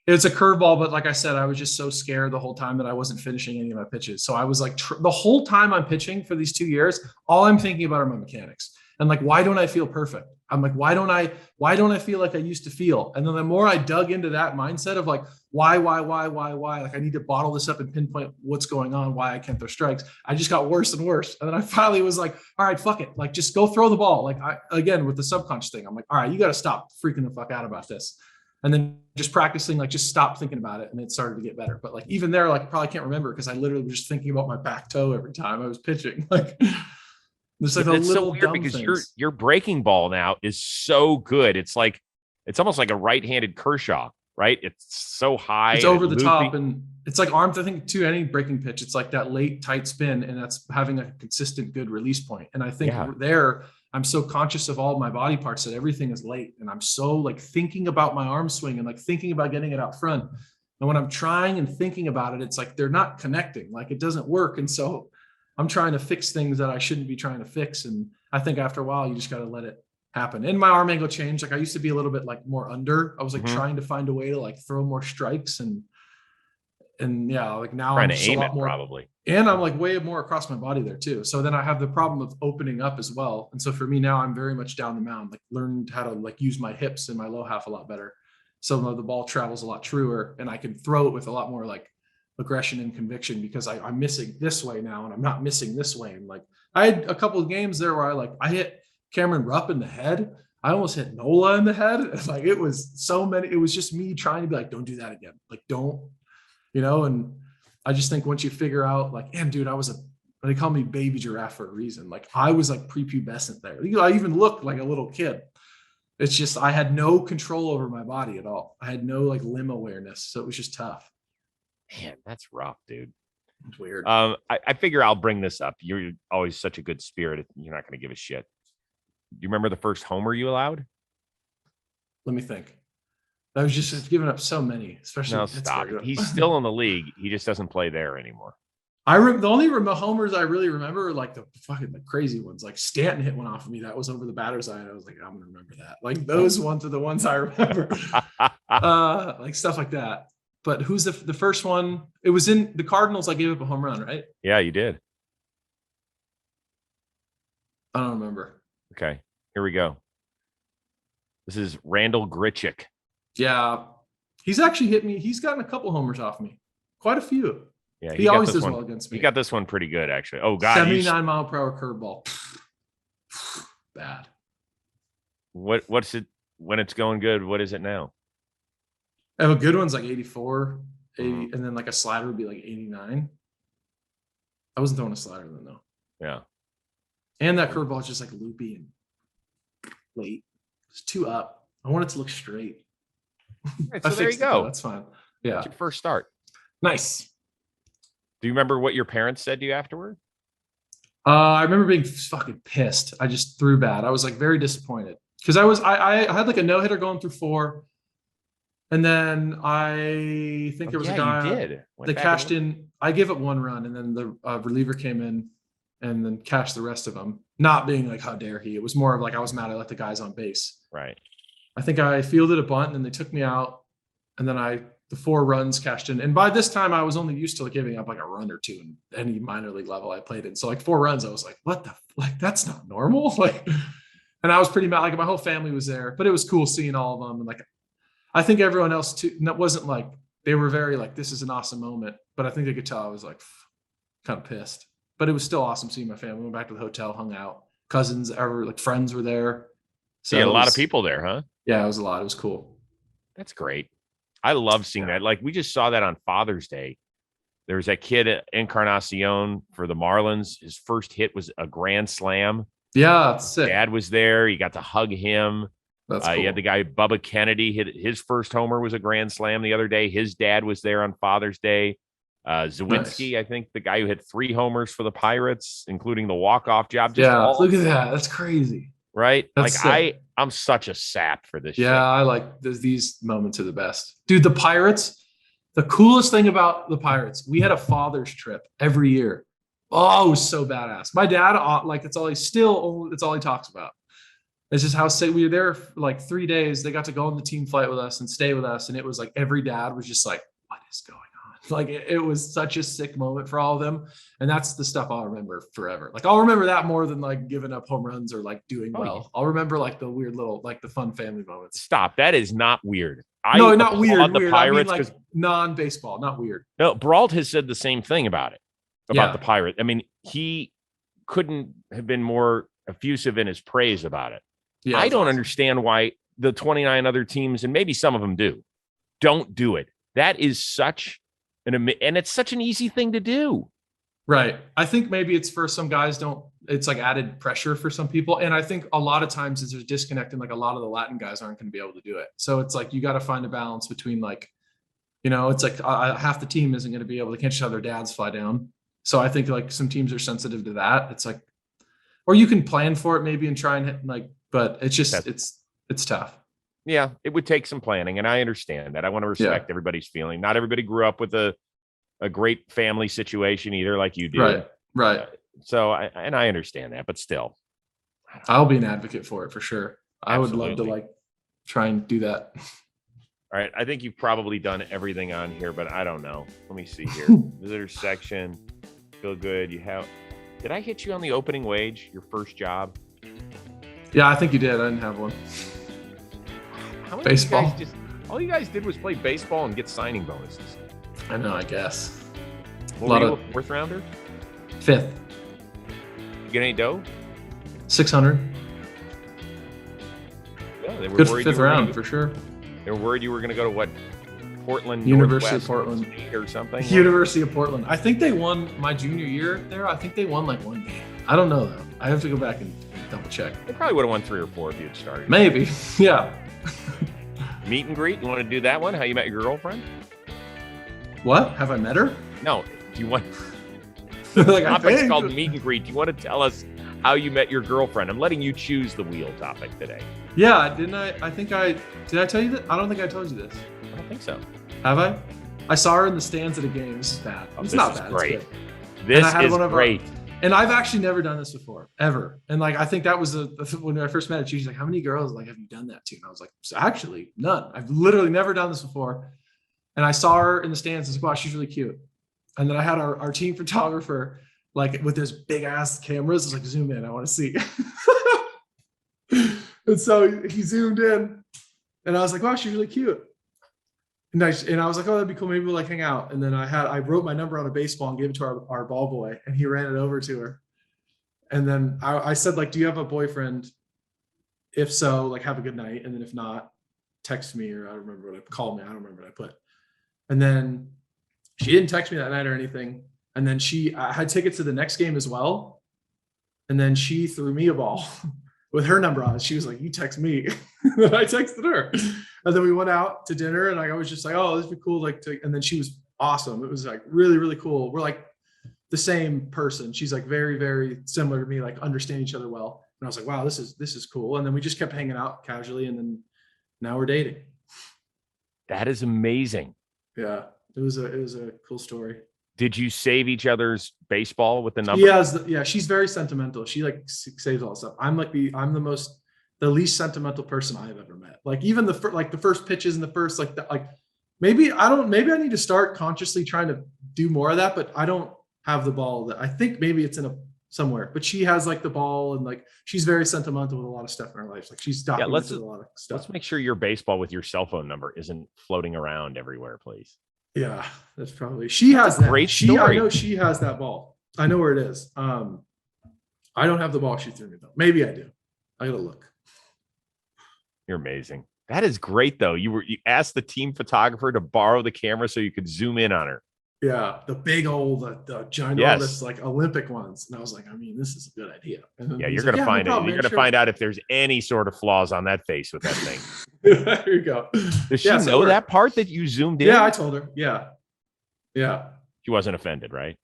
It's a curveball, but like I said, I was just so scared the whole time that I wasn't finishing any of my pitches. So I was like, the whole time I'm pitching for these 2 years, all I'm thinking about are my mechanics. And like, why don't I feel perfect? I'm like, why don't I feel like I used to feel? And then the more I dug into that mindset of like, why? Like I need to bottle this up and pinpoint what's going on, why I can't throw strikes. I just got worse and worse. And then I finally was like, all right, fuck it. Like, just go throw the ball. Like again, with the subconscious thing, I'm like, all right, you got to stop freaking the fuck out about this. And then just practicing, like just stop thinking about it. And it started to get better. But like, even there, like I probably can't remember because I literally was just thinking about my back toe every time I was pitching. Like, it's like it's so weird because your breaking ball now is so good. It's almost like a right-handed Kershaw, right? It's so high. It's over the top, and it's like armed. I think to any breaking pitch, it's like that late tight spin, and that's having a consistent good release point. And I think there, I'm so conscious of all my body parts that everything is late, and I'm so like thinking about my arm swing and like thinking about getting it out front. And when I'm trying and thinking about it, it's like they're not connecting, like it doesn't work, and so I'm trying to fix things that I shouldn't be trying to fix. And I think after a while, you just got to let it happen. And my arm angle changed. Like I used to be a little bit like more under. I was like trying to find a way to like throw more strikes and yeah, like now trying I'm to aim a lot it more, probably. And I'm like way more across my body there too. So then I have the problem of opening up as well. And so for me now, I'm very much down the mound, like learned how to like use my hips and my low half a lot better. So the ball travels a lot truer and I can throw it with a lot more like aggression and conviction because I'm missing this way now and I'm not missing this way. And like I had a couple of games there where I hit Cameron Rupp in the head. I almost hit Nola in the head. Like it was so many, it was just me trying to be like, don't do that again. Like don't, and I just think once you figure out like, damn dude, they call me baby giraffe for a reason. Like I was like prepubescent there. I even looked like a little kid. It's just, I had no control over my body at all. I had no like limb awareness. So it was just tough. Man, that's rough, dude. It's weird. I figure I'll bring this up. You're always such a good spirit. You're not going to give a shit. Do you remember the first homer you allowed? Let me think. I was just giving up so many, especially. No, stop. He's still in the league. He just doesn't play there anymore. The only homers I really remember are like the crazy ones. Like Stanton hit one off of me that was over the batter's eye. And I was like, I'm gonna remember that. Like those ones are the ones I remember. Like stuff like that. But who's the first one? It was in the Cardinals. I gave up a home run, right? Yeah, you did. I don't remember. Okay, here we go. This is Randall Grichuk. Yeah, he's actually hit me. He's gotten a couple homers off me. Quite a few. Yeah, he always does well against me. He got this one pretty good, actually. Oh, God. 79 mile per hour curveball. Bad. What's it when it's going good? What is it now? I have a good one's like 84, 80, and then like a slider would be like 89. I wasn't throwing a slider then though. Yeah. And that curveball is just like loopy and late. It's too up. I want it to look straight. Right, so there you go. That's fine. Yeah. That's your first start. Nice. Do you remember what your parents said to you afterward? I remember being fucking pissed. I just threw bad. I was like very disappointed because I had like a no hitter going through 4. And then I think there was a guy that cashed in. I gave up 1 run, and then the reliever came in and then cashed the rest of them. Not being like, how dare he? It was more of like I was mad I let the guys on base. Right. I think I fielded a bunt, and then they took me out, and then the 4 runs cashed in. And by this time, I was only used to like giving up like a run or 2 in any minor league level I played in. So like 4 runs, I was like, what the like that's not normal. Like, and I was pretty mad. Like my whole family was there, but it was cool seeing all of them and like. I think everyone else too, that wasn't like, they were very like, this is an awesome moment, but I think they could tell I was like kind of pissed, but it was still awesome seeing my family. We went back to the hotel, hung out, cousins, like friends were there. So you had a lot of people there, huh? Yeah, it was a lot. It was cool. That's great. I love seeing that. Like we just saw that on Father's Day. There was that kid at Encarnacion for the Marlins. His first hit was a grand slam. Yeah, that's sick. Dad was there. You got to hug him. That's cool. You had the guy, Bubba Kennedy, hit his first homer was a grand slam the other day. His dad was there on Father's Day. Zawinski, nice. I think the guy who hit 3 homers for the Pirates, including the walk-off job. Look at that. That's crazy. Right? That's I'm such a sap for this. Yeah, shit. I like these moments are the best. Dude, the Pirates, the coolest thing about the Pirates, we had a father's trip every year. Oh, it was so badass. My dad, it's all he talks about. It's just how sick we were there for like 3 days. They got to go on the team flight with us and stay with us. And it was like every dad was just like, what is going on? Like it was such a sick moment for all of them. And that's the stuff I'll remember forever. Like I'll remember that more than like giving up home runs or like doing well. Yeah. I'll remember like the weird little, like the fun family moments. Stop. That is not weird. No, not weird. The Pirates, I mean, like non-baseball, not weird. No, Brault has said the same thing about it, about the Pirates. I mean, he couldn't have been more effusive in his praise about it. Yeah, I don't understand why the 29 other teams, and maybe some of them don't do it. That is such and it's such an easy thing to do. Right. I think maybe it's for some guys it's like added pressure for some people. And I think a lot of times there's a disconnect and like a lot of the Latin guys aren't going to be able to do it. So it's like, you got to find a balance between like, it's like half the team isn't going to be able to catch how their dads fly down. So I think like some teams are sensitive to that. It's like, or you can plan for it maybe and try and hit like, but it's just, it's tough. Yeah, it would take some planning, and I understand that. I want to respect everybody's feeling. Not everybody grew up with a great family situation either, like you did. Right. So I understand that, but still, I'll be an advocate for it for sure. I would love to like try and do that. All right, I think you've probably done everything on here, but I don't know. Let me see here. Visitor section, feel good. Did I hit you on the opening wage? Your first job? Yeah, I think you did. I didn't have one. Baseball. All you guys did was play baseball and get signing bonuses. I know, I guess. A lot of 4th rounder? 5th. You get any dough? 600. Yeah, they were good worried 5th round for sure. They were worried you were going to go to what? Portland, University of Portland or something. University of Portland. I think they won my junior year there. I think they won like 1 game. I don't know though. I have to go back and double check. They probably would have won 3 or 4 if you had started. Maybe. Yeah. Meet and greet. You want to do that one? How you met your girlfriend? What? Have I met her? No. Do you want? Like, topic's called meet and greet. Do you want to tell us how you met your girlfriend? I'm letting you choose the wheel topic today. Yeah, didn't I? Did I tell you that? I don't think I told you this. I don't think so. Have I? I saw her in the stands at a game. This is bad. It's not bad. Great. This is great. And I've actually never done this before, ever. And like, I think that was when I first met her, she's like, how many girls like have you done that to? And I was like, actually, none. I've literally never done this before. And I saw her in the stands and I was like, wow, she's really cute. And then I had our team photographer, like with his big ass cameras, was like, zoom in, I want to see. And so he zoomed in and I was like, wow, she's really cute. And I was like, oh, that'd be cool. Maybe we'll like hang out. And then I wrote my number on a baseball and gave it to our ball boy, and he ran it over to her. And then I said, like, do you have a boyfriend? If so, like, have a good night. And then if not, text me, or I don't remember call me. I don't remember what I put. And then she didn't text me that night or anything. And then I had tickets to the next game as well. And then she threw me a ball with her number on it. She was like, you text me. And I texted her. And then we went out to dinner, and I was just like, oh, this would be cool. And then she was awesome. It was like really, really cool. We're like the same person. She's like very, very similar to me, like understand each other well. And I was like, wow, this is cool. And then we just kept hanging out casually. And then now we're dating. That is amazing. Yeah. It was a cool story. Did you save each other's baseball with the number? Yeah. She's very sentimental. She like saves all the stuff. I'm the least sentimental person I've ever met. Like even the first pitches and the first maybe I need to start consciously trying to do more of that, but I don't have the ball. That I think maybe it's in somewhere, but she has like the ball, and like she's very sentimental with a lot of stuff in her life. Like she's documented a lot of stuff. Let's make sure your baseball with your cell phone number isn't floating around everywhere, please. Yeah, that's probably she has that. Great story. I know she has that ball. I know where it is. I don't have the ball she threw me though. Maybe I do. I gotta look. You're amazing. That is great though. You asked the team photographer to borrow the camera so you could zoom in on her. Yeah, the big old, the ginormous like Olympic ones, and I was like, I mean, this is a good idea. Yeah, you're gonna find it. You're gonna find out if there's any sort of flaws on that face with that thing. There you go. Does she know that part that you zoomed in? Yeah, I told her. Yeah. She wasn't offended, right?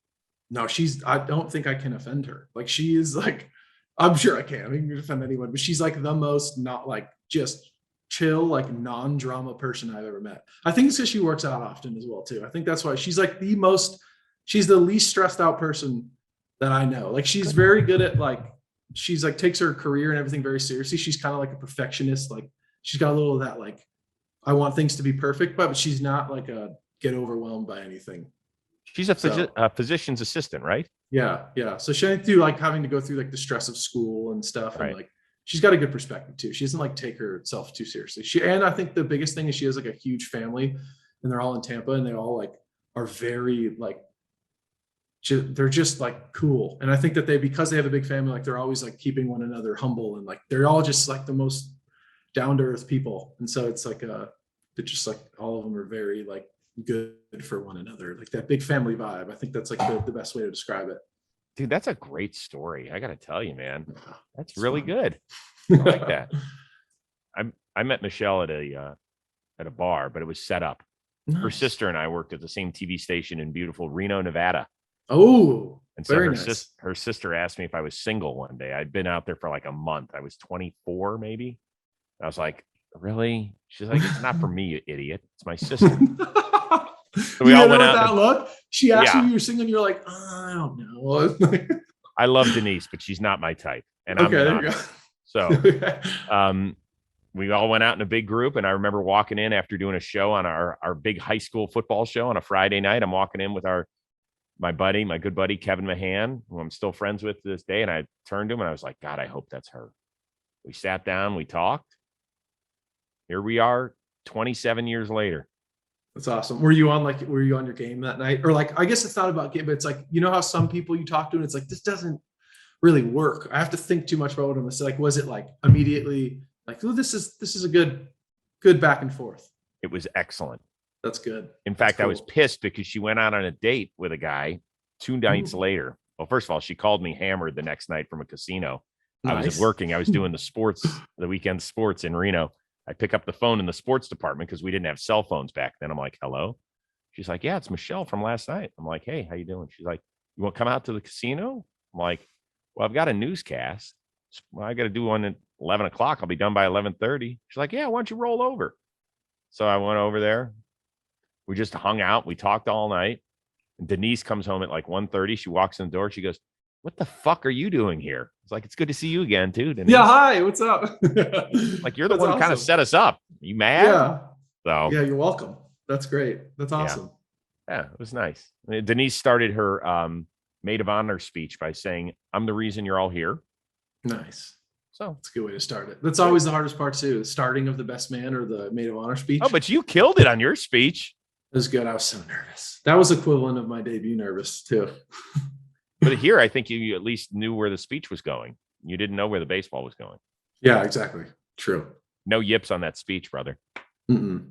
No, I don't think I can offend her. Like, she is like, I'm sure I can. I can offend anyone, but she's like the most not like just chill, like non-drama person I've ever met. I think it's because she works out often as well too. I think that's why she's like she's the least stressed out person that I know. Like, she's very good at like, she's like takes her career and everything very seriously. She's kind of like a perfectionist. Like, she's got a little of that, like, I want things to be perfect, but she's not like a get overwhelmed by anything. She's a physician's assistant, right? Yeah. So she went through like having to go through like the stress of school and stuff, and like, she's got a good perspective too. She doesn't like take herself too seriously. And I think the biggest thing is she has like a huge family, and they're all in Tampa, and they all like are very like, they're just like cool. And I think that because they have a big family, like they're always like keeping one another humble, and like they're all just like the most down to earth people. And so it's like they're just like, all of them are very like good for one another, like that big family vibe. I think that's like the best way to describe it. Dude, that's a great story. I gotta tell you, man, that's really good. I like that. I met Michelle at a bar, but it was set up. Nice. Her sister and I worked at the same TV station in beautiful Reno, Nevada. Oh, and so her sister asked me if I was single one day. I'd been out there for like a month. I was 24, maybe. I was like, really? She's like, it's not for me, you idiot. It's my sister. So we all went out. That look. She asked you were single, and you're like, I don't know. I love Denise, but she's not my type, and I'm not. So, we all went out in a big group, and I remember walking in after doing a show on our big high school football show on a Friday night. I'm walking in with my good buddy Kevin Mahan, who I'm still friends with to this day, and I turned to him and I was like, God, I hope that's her. We sat down, we talked. Here we are, 27 years later. That's awesome. Were you on your game that night? Or like, I guess it's not about game, but it's like, you know how some people you talk to and it's like, this doesn't really work. I have to think too much about what I'm gonna say. Like, was it like immediately like, oh, this is a good back and forth? It was excellent. That's good. In fact, cool. I was pissed because she went out on a date with a guy 2 nights later. Well, first of all, she called me hammered the next night from a casino. Nice. I was working. I was doing the weekend sports in Reno. I pick up the phone in the sports department because we didn't have cell phones back then. I'm like, hello? She's like, yeah, it's Michelle from last night. I'm like, hey, how you doing? She's like, you want to come out to the casino? I'm like, well, I've got a newscast. Well, I got to do one at 11 o'clock. I'll be done by 11:30. She's like, yeah, why don't you roll over? So I went over there. We just hung out. We talked all night. And Denise comes home at like 1:30. She walks in the door. She goes, what the fuck are you doing here? It's like, it's good to see you again, too. Denise. Yeah, hi, what's up? Like, you're the one who kind of set us up. Are you mad? Yeah. So yeah, you're welcome. That's great. That's awesome. Yeah, it was nice. Denise started her maid of honor speech by saying, I'm the reason you're all here. Nice. So it's a good way to start it. That's always the hardest part, too. The starting of the best man or the maid of honor speech. Oh, but you killed it on your speech. It was good. I was so nervous. That was equivalent of my debut nervous, too. But here, I think you at least knew where the speech was going. You didn't know where the baseball was going. Yeah, exactly. True. No yips on that speech, brother. Mm-mm.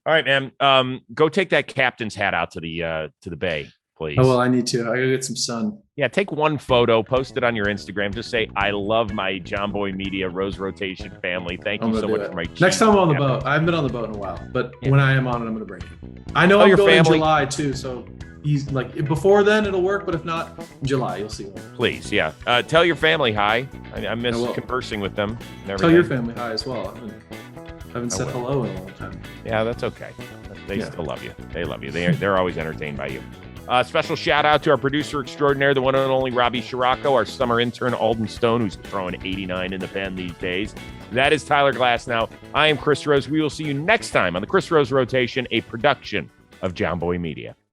All right, man. Go take that captain's hat out to the bay, please. Oh, well, I need to. I gotta get some sun. Yeah, take one photo, post it on your Instagram. Just say, I love my John Boy Media Rose Rotation family. Thank you so much for my next time I'm on the boat. I haven't been on the boat in a while, but when I am on it, I'm gonna bring it. I know I'm going in July too, so he's like before then it'll work, but if not, in July you'll see one. Please, yeah. Tell your family hi. I miss conversing with them. Tell your family hi as well. I haven't said hello in a long time. Yeah, that's okay. They still love you. They love you. They're always entertained by you. Special shout out to our producer extraordinaire, the one and only Robbie Scirocco, our summer intern, Alden Stone, who's throwing 89 in the pen these days. That is Tyler Glasnow. I am Chris Rose. We will see you next time on the Chris Rose Rotation, a production of John Boy Media.